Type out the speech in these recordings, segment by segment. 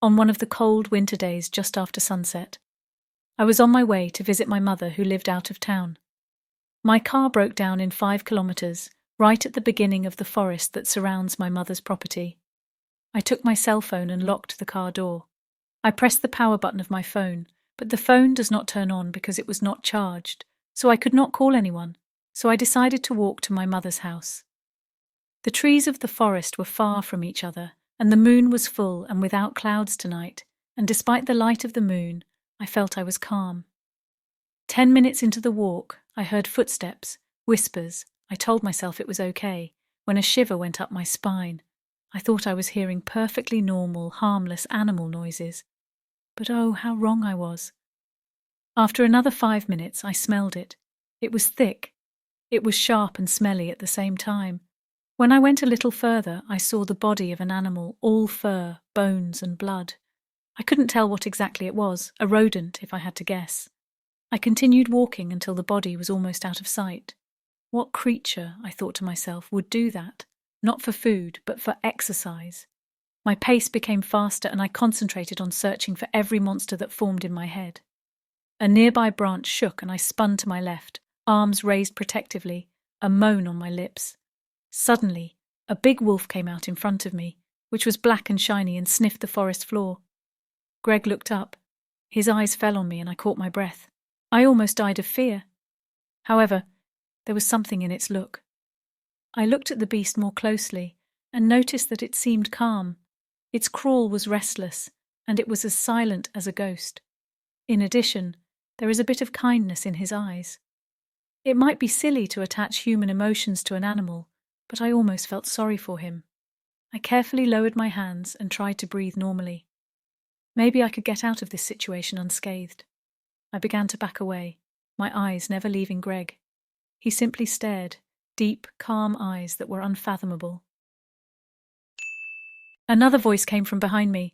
on one of the cold winter days just after sunset. I was on my way to visit my mother who lived out of town. My car broke down in 5 kilometers, right at the beginning of the forest that surrounds my mother's property. I took my cell phone and locked the car door. I pressed the power button of my phone, but the phone does not turn on because it was not charged, so I could not call anyone, so I decided to walk to my mother's house. The trees of the forest were far from each other, and the moon was full and without clouds tonight, and despite the light of the moon, I felt I was calm. 10 minutes into the walk, I heard footsteps, whispers. I told myself it was okay, when a shiver went up my spine. I thought I was hearing perfectly normal, harmless animal noises. But oh, how wrong I was. After another 5 minutes, I smelled it. It was thick. It was sharp and smelly at the same time. When I went a little further, I saw the body of an animal, all fur, bones and blood. I couldn't tell what exactly it was, a rodent if I had to guess. I continued walking until the body was almost out of sight. What creature, I thought to myself, would do that? Not for food, but for exercise. My pace became faster and I concentrated on searching for every monster that formed in my head. A nearby branch shook and I spun to my left, arms raised protectively, a moan on my lips. Suddenly, a big wolf came out in front of me, which was black and shiny, and sniffed the forest floor. Greg looked up. His eyes fell on me and I caught my breath. I almost died of fear. However, there was something in its look. I looked at the beast more closely and noticed that it seemed calm. Its crawl was restless, and it was as silent as a ghost. In addition, there is a bit of kindness in his eyes. It might be silly to attach human emotions to an animal, but I almost felt sorry for him. I carefully lowered my hands and tried to breathe normally. Maybe I could get out of this situation unscathed. I began to back away, my eyes never leaving Greg. He simply stared, deep, calm eyes that were unfathomable. Another voice came from behind me.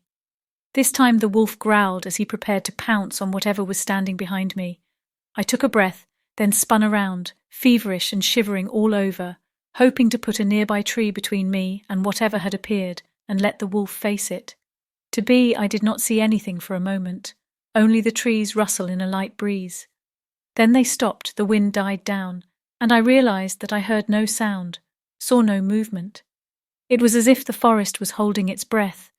This time the wolf growled as he prepared to pounce on whatever was standing behind me. I took a breath, then spun around, feverish and shivering all over, hoping to put a nearby tree between me and whatever had appeared and let the wolf face it. To be, I did not see anything for a moment, only the trees rustle in a light breeze. Then they stopped, the wind died down, and I realized that I heard no sound, saw no movement. It was as if the forest was holding its breath.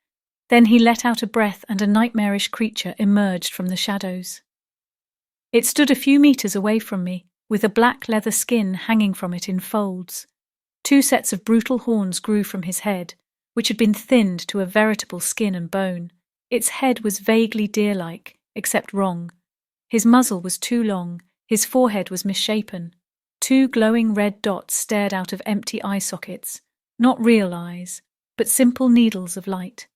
Then he let out a breath and a nightmarish creature emerged from the shadows. It stood a few meters away from me, with a black leather skin hanging from it in folds. 2 sets of brutal horns grew from his head, which had been thinned to a veritable skin and bone. Its head was vaguely deer-like, except wrong. His muzzle was too long, his forehead was misshapen. 2 glowing red dots stared out of empty eye sockets, not real eyes, but simple needles of light.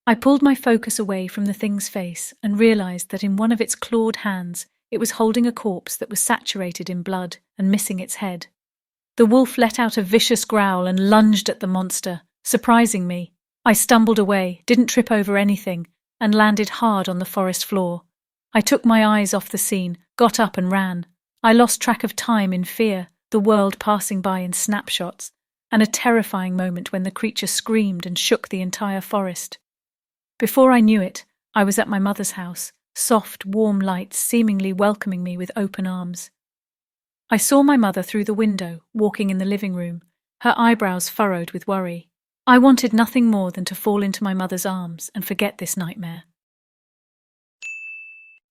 I pulled my focus away from the thing's face and realized that in one of its clawed hands it was holding a corpse that was saturated in blood and missing its head. The wolf let out a vicious growl and lunged at the monster, surprising me. I stumbled away, didn't trip over anything, and landed hard on the forest floor. I took my eyes off the scene, got up and ran. I lost track of time in fear, the world passing by in snapshots, and a terrifying moment when the creature screamed and shook the entire forest. Before I knew it, I was at my mother's house, soft, warm lights seemingly welcoming me with open arms. I saw my mother through the window, walking in the living room, her eyebrows furrowed with worry. I wanted nothing more than to fall into my mother's arms and forget this nightmare.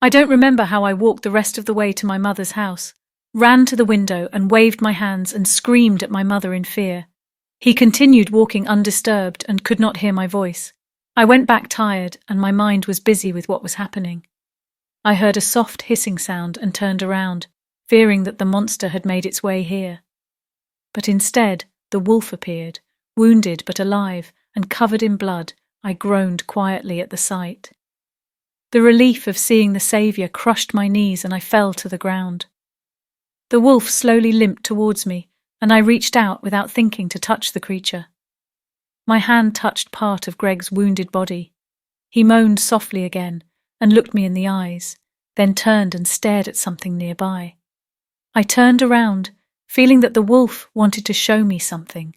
I don't remember how I walked the rest of the way to my mother's house, ran to the window and waved my hands and screamed at my mother in fear. He continued walking undisturbed and could not hear my voice. I went back tired and my mind was busy with what was happening. I heard a soft hissing sound and turned around, fearing that the monster had made its way here. But instead, the wolf appeared, wounded but alive and covered in blood. I groaned quietly at the sight. The relief of seeing the saviour crushed my knees and I fell to the ground. The wolf slowly limped towards me, and I reached out without thinking to touch the creature. My hand touched part of Greg's wounded body. He moaned softly again and looked me in the eyes, then turned and stared at something nearby. I turned around, feeling that the wolf wanted to show me something.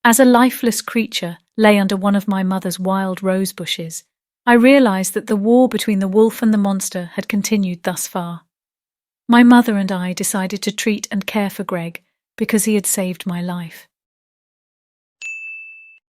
As a lifeless creature lay under one of my mother's wild rose bushes, I realized that the war between the wolf and the monster had continued thus far. My mother and I decided to treat and care for Greg because he had saved my life.